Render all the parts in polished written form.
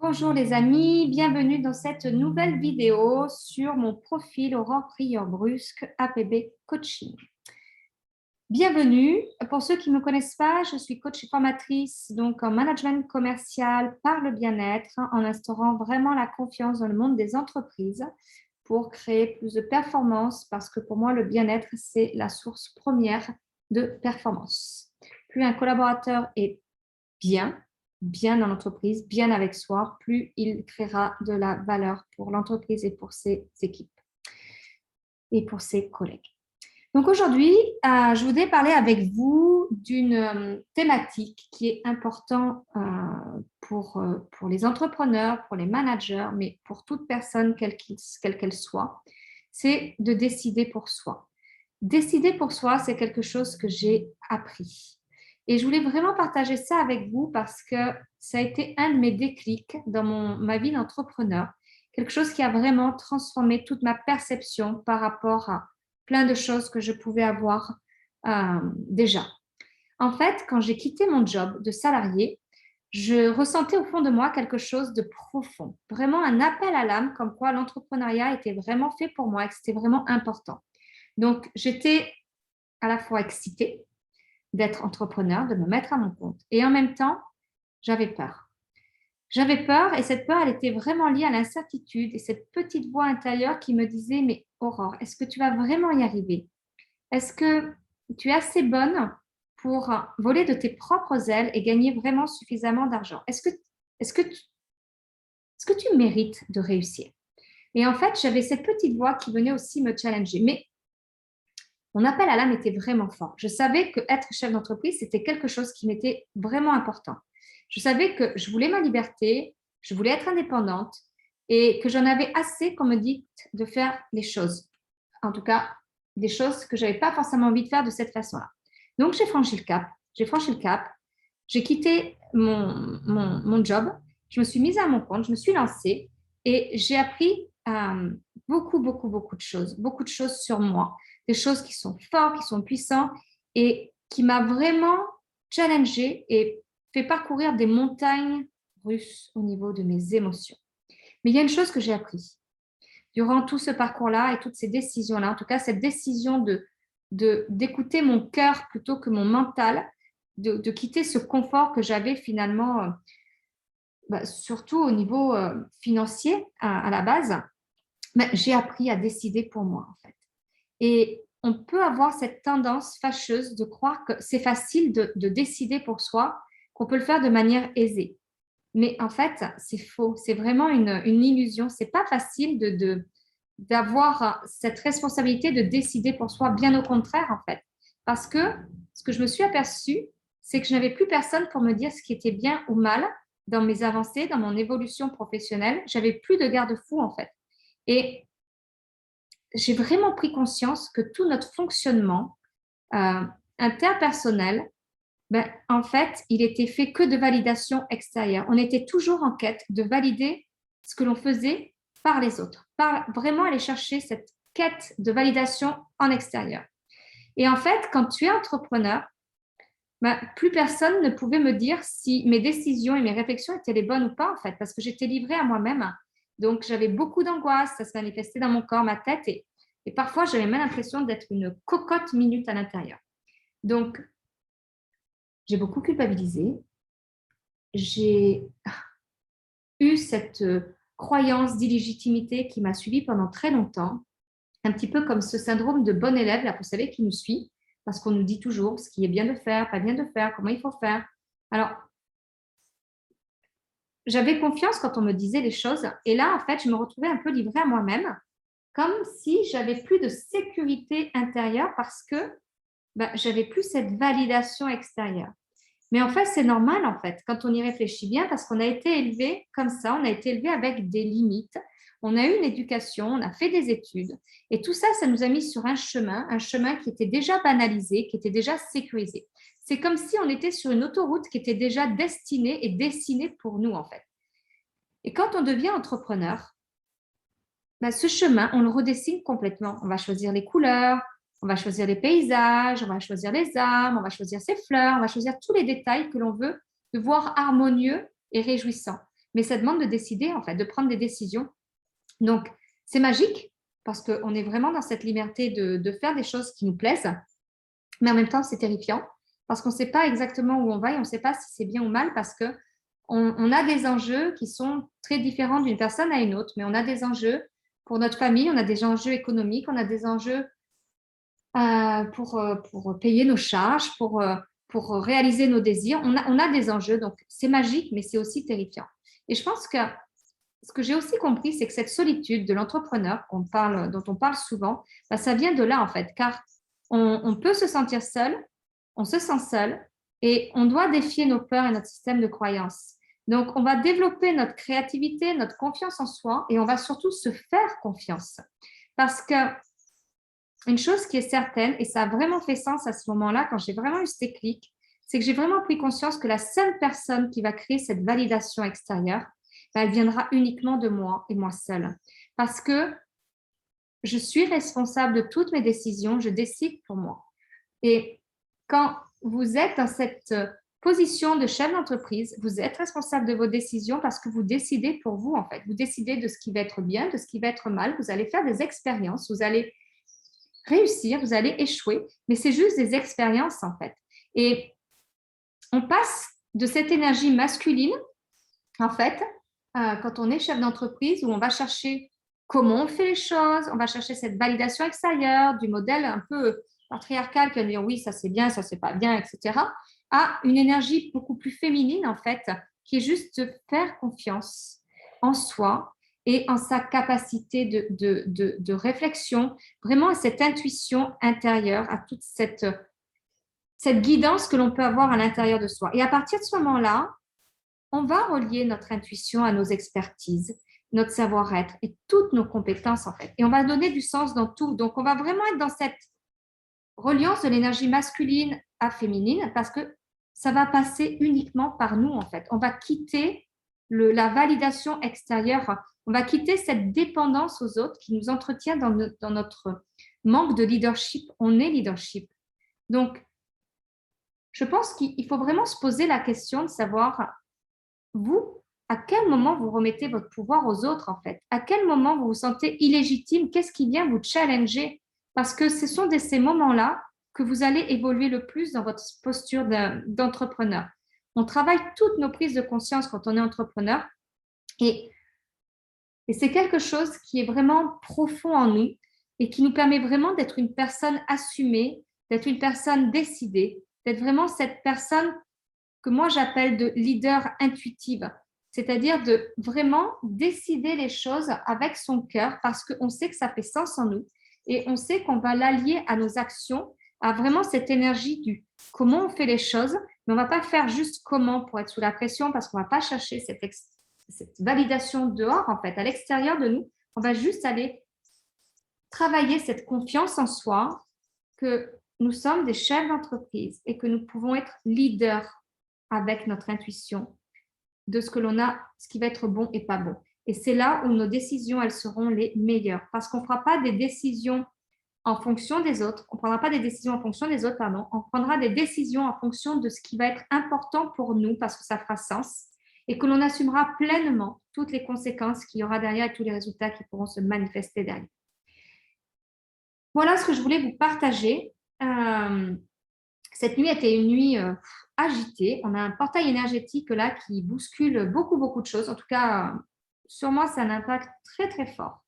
Bonjour les amis, bienvenue dans cette nouvelle vidéo sur mon profil Aurore Prieur-Brusque APB Coaching. Bienvenue, pour ceux qui ne me connaissent pas, je suis coach et formatrice donc en management commercial par le bien-être en instaurant vraiment la confiance dans le monde des entreprises pour créer plus de performance parce que pour moi le bien-être c'est la source première de performance. Plus un collaborateur est bien dans l'entreprise, bien avec soi, plus il créera de la valeur pour l'entreprise et pour ses équipes et pour ses collègues. Donc aujourd'hui, je voudrais parler avec vous d'une thématique qui est importante pour les entrepreneurs, pour les managers, mais pour toute personne, quelle qu'elle soit, c'est de décider pour soi. Décider pour soi, c'est quelque chose que j'ai appris. Et je voulais vraiment partager ça avec vous parce que ça a été un de mes déclics dans ma vie d'entrepreneur. Quelque chose qui a vraiment transformé toute ma perception par rapport à plein de choses que je pouvais avoir déjà. En fait, quand j'ai quitté mon job de salarié, je ressentais au fond de moi quelque chose de profond. Vraiment un appel à l'âme comme quoi l'entrepreneuriat était vraiment fait pour moi et que c'était vraiment important. Donc, j'étais à la fois excitée d'être entrepreneur, de me mettre à mon compte. Et en même temps, j'avais peur. J'avais peur et cette peur, elle était vraiment liée à l'incertitude et cette petite voix intérieure qui me disait, mais Aurore, est-ce que tu vas vraiment y arriver? Est-ce que tu es assez bonne pour voler de tes propres ailes et gagner vraiment suffisamment d'argent? Est-ce que tu mérites de réussir? Et en fait, j'avais cette petite voix qui venait aussi me challenger. Mais mon appel à l'âme était vraiment fort. Je savais que être chef d'entreprise, c'était quelque chose qui m'était vraiment important. Je savais que je voulais ma liberté, je voulais être indépendante et que j'en avais assez qu'on me dicte de faire les choses. En tout cas, des choses que je n'avais pas forcément envie de faire de cette façon-là. Donc, j'ai franchi le cap. J'ai quitté mon job. Je me suis mise à mon compte. Je me suis lancée et j'ai appris beaucoup de choses sur moi, des choses qui sont fortes, qui sont puissantes et qui m'a vraiment challengée et fait parcourir des montagnes russes au niveau de mes émotions. Mais il y a une chose que j'ai appris durant tout ce parcours-là et toutes ces décisions-là, en tout cas cette décision d'écouter mon cœur plutôt que mon mental, de quitter ce confort que j'avais finalement, surtout au niveau financier à la base, j'ai appris à décider pour moi en fait. Et on peut avoir cette tendance fâcheuse de croire que c'est facile de décider pour soi, qu'on peut le faire de manière aisée. Mais en fait, c'est faux. C'est vraiment une illusion. C'est pas facile d'avoir cette responsabilité de décider pour soi, bien au contraire, en fait. Parce que ce que je me suis aperçue, c'est que je n'avais plus personne pour me dire ce qui était bien ou mal dans mes avancées, dans mon évolution professionnelle. J'avais plus de garde-fou, en fait. Et j'ai vraiment pris conscience que tout notre fonctionnement interpersonnel, en fait, il était fait que de validation extérieure. On était toujours en quête de valider ce que l'on faisait par les autres, par vraiment aller chercher cette quête de validation en extérieur. Et en fait, quand tu es entrepreneur, plus personne ne pouvait me dire si mes décisions et mes réflexions étaient les bonnes ou pas, en fait, parce que j'étais livrée à moi-même. Donc, j'avais beaucoup d'angoisse, ça se manifestait dans mon corps, ma tête, et parfois, j'avais même l'impression d'être une cocotte minute à l'intérieur. Donc, j'ai beaucoup culpabilisé. J'ai eu cette croyance d'illégitimité qui m'a suivie pendant très longtemps, un petit peu comme ce syndrome de bon élève, là, vous savez, qui nous suit, parce qu'on nous dit toujours ce qui est bien de faire, pas bien de faire, comment il faut faire. Alors, j'avais confiance quand on me disait les choses, et là, en fait, je me retrouvais un peu livrée à moi-même, comme si j'avais plus de sécurité intérieure parce que j'avais plus cette validation extérieure. Mais en fait, c'est normal, en fait, quand on y réfléchit bien, parce qu'on a été élevé comme ça, on a été élevé avec des limites, on a eu une éducation, on a fait des études, et tout ça, ça nous a mis sur un chemin qui était déjà banalisé, qui était déjà sécurisé. C'est comme si on était sur une autoroute qui était déjà destinée et dessinée pour nous, en fait. Et quand on devient entrepreneur, ce chemin, on le redessine complètement. On va choisir les couleurs, on va choisir les paysages, on va choisir les arbres, on va choisir ses fleurs, on va choisir tous les détails que l'on veut de voir harmonieux et réjouissants. mais ça demande de décider, en fait, de prendre des décisions. Donc, c'est magique parce qu'on est vraiment dans cette liberté de faire des choses qui nous plaisent, mais en même temps, c'est terrifiant parce qu'on ne sait pas exactement où on va et on ne sait pas si c'est bien ou mal parce qu'on a des enjeux qui sont très différents d'une personne à une autre, mais on a des enjeux pour notre famille, on a des enjeux économiques, on a des enjeux pour payer nos charges, pour réaliser nos désirs. On a des enjeux, donc c'est magique, mais c'est aussi terrifiant. Et je pense que ce que j'ai aussi compris, c'est que cette solitude de l'entrepreneur dont on parle souvent, bah, ça vient de là en fait, car on peut se sentir seul, on se sent seul, et on doit défier nos peurs et notre système de croyances. Donc, on va développer notre créativité, notre confiance en soi, et on va surtout se faire confiance. Parce que une chose qui est certaine, et ça a vraiment fait sens à ce moment-là, quand j'ai vraiment eu ce déclic, c'est que j'ai vraiment pris conscience que la seule personne qui va créer cette validation extérieure, elle viendra uniquement de moi et moi seule. Parce que je suis responsable de toutes mes décisions, je décide pour moi. Et quand vous êtes dans cette position de chef d'entreprise, vous êtes responsable de vos décisions parce que vous décidez pour vous, en fait. Vous décidez de ce qui va être bien, de ce qui va être mal. Vous allez faire des expériences, vous allez réussir, vous allez échouer, mais c'est juste des expériences, en fait. Et on passe de cette énergie masculine, en fait, quand on est chef d'entreprise, où on va chercher comment on fait les choses, on va chercher cette validation extérieure du modèle un peu patriarcal qui va dire oui, ça c'est bien, ça c'est pas bien, etc., à une énergie beaucoup plus féminine, en fait, qui est juste de faire confiance en soi et en sa capacité de réflexion, vraiment à cette intuition intérieure, à toute cette guidance que l'on peut avoir à l'intérieur de soi. Et à partir de ce moment-là, on va relier notre intuition à nos expertises, notre savoir-être et toutes nos compétences, en fait. Et on va donner du sens dans tout. Donc, on va vraiment être dans cette reliance de l'énergie masculine à féminine parce que ça va passer uniquement par nous, en fait. On va quitter la validation extérieure. On va quitter cette dépendance aux autres qui nous entretient dans notre manque de leadership. On est leadership. Donc, je pense qu'il faut vraiment se poser la question de savoir vous, à quel moment vous remettez votre pouvoir aux autres, en fait? À quel moment vous vous sentez illégitime? Qu'est-ce qui vient vous challenger? Parce que ce sont ces moments-là que vous allez évoluer le plus dans votre posture d'entrepreneur. On travaille toutes nos prises de conscience quand on est entrepreneur et c'est quelque chose qui est vraiment profond en nous et qui nous permet vraiment d'être une personne assumée, d'être une personne décidée, d'être vraiment cette personne que moi j'appelle de leader intuitive, c'est-à-dire de vraiment décider les choses avec son cœur parce qu'on sait que ça fait sens en nous et on sait qu'on va l'allier à nos actions, à vraiment cette énergie du comment on fait les choses, mais on ne va pas faire juste comment pour être sous la pression parce qu'on ne va pas chercher cette validation dehors, en fait, à l'extérieur de nous. On va juste aller travailler cette confiance en soi que nous sommes des chefs d'entreprise et que nous pouvons être leaders avec notre intuition de ce que l'on a, ce qui va être bon et pas bon. Et c'est là où nos décisions, elles seront les meilleures parce qu'on ne fera pas des décisions en fonction des autres, on ne prendra pas des décisions en fonction des autres, pardon, on prendra des décisions en fonction de ce qui va être important pour nous parce que ça fera sens et que l'on assumera pleinement toutes les conséquences qu'il y aura derrière et tous les résultats qui pourront se manifester derrière. Voilà ce que je voulais vous partager. Cette nuit était une nuit agitée. On a un portail énergétique là qui bouscule beaucoup, beaucoup de choses. En tout cas, sur moi, ça a un impact très, très fort.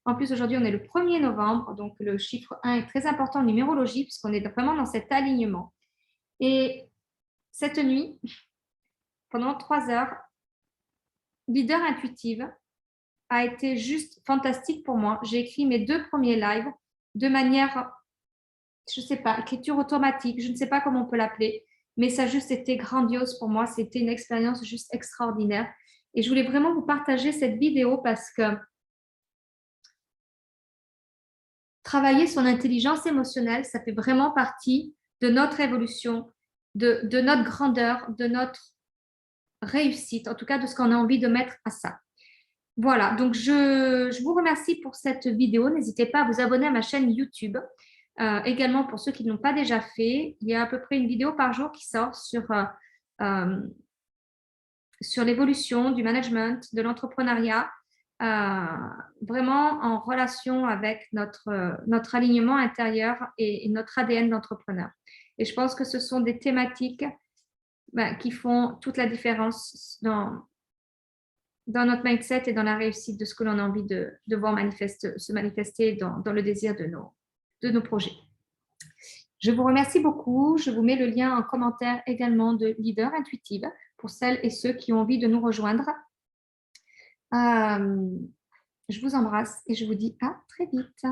En plus, aujourd'hui, on est le 1er novembre, donc le chiffre 1 est très important en numérologie puisqu'on est vraiment dans cet alignement. Et cette nuit, pendant 3 heures, leader intuitive a été juste fantastique pour moi. J'ai écrit mes 2 premiers lives de manière, je ne sais pas, écriture automatique, je ne sais pas comment on peut l'appeler, mais ça a juste été grandiose pour moi. C'était une expérience juste extraordinaire. Et je voulais vraiment vous partager cette vidéo parce que travailler son intelligence émotionnelle, ça fait vraiment partie de notre évolution, de notre grandeur, de notre réussite, en tout cas de ce qu'on a envie de mettre à ça. Voilà, donc je vous remercie pour cette vidéo. N'hésitez pas à vous abonner à ma chaîne YouTube. Également, pour ceux qui ne l'ont pas déjà fait, il y a à peu près une vidéo par jour qui sort sur l'évolution du management, de l'entrepreneuriat, vraiment en relation avec notre alignement intérieur et notre ADN d'entrepreneur. Et je pense que ce sont des thématiques qui font toute la différence dans notre mindset et dans la réussite de ce que l'on a envie de voir se manifester dans le désir de nos projets. Je vous remercie beaucoup. Je vous mets le lien en commentaire également de Leader Intuitive pour celles et ceux qui ont envie de nous rejoindre. Je vous embrasse et je vous dis à très vite.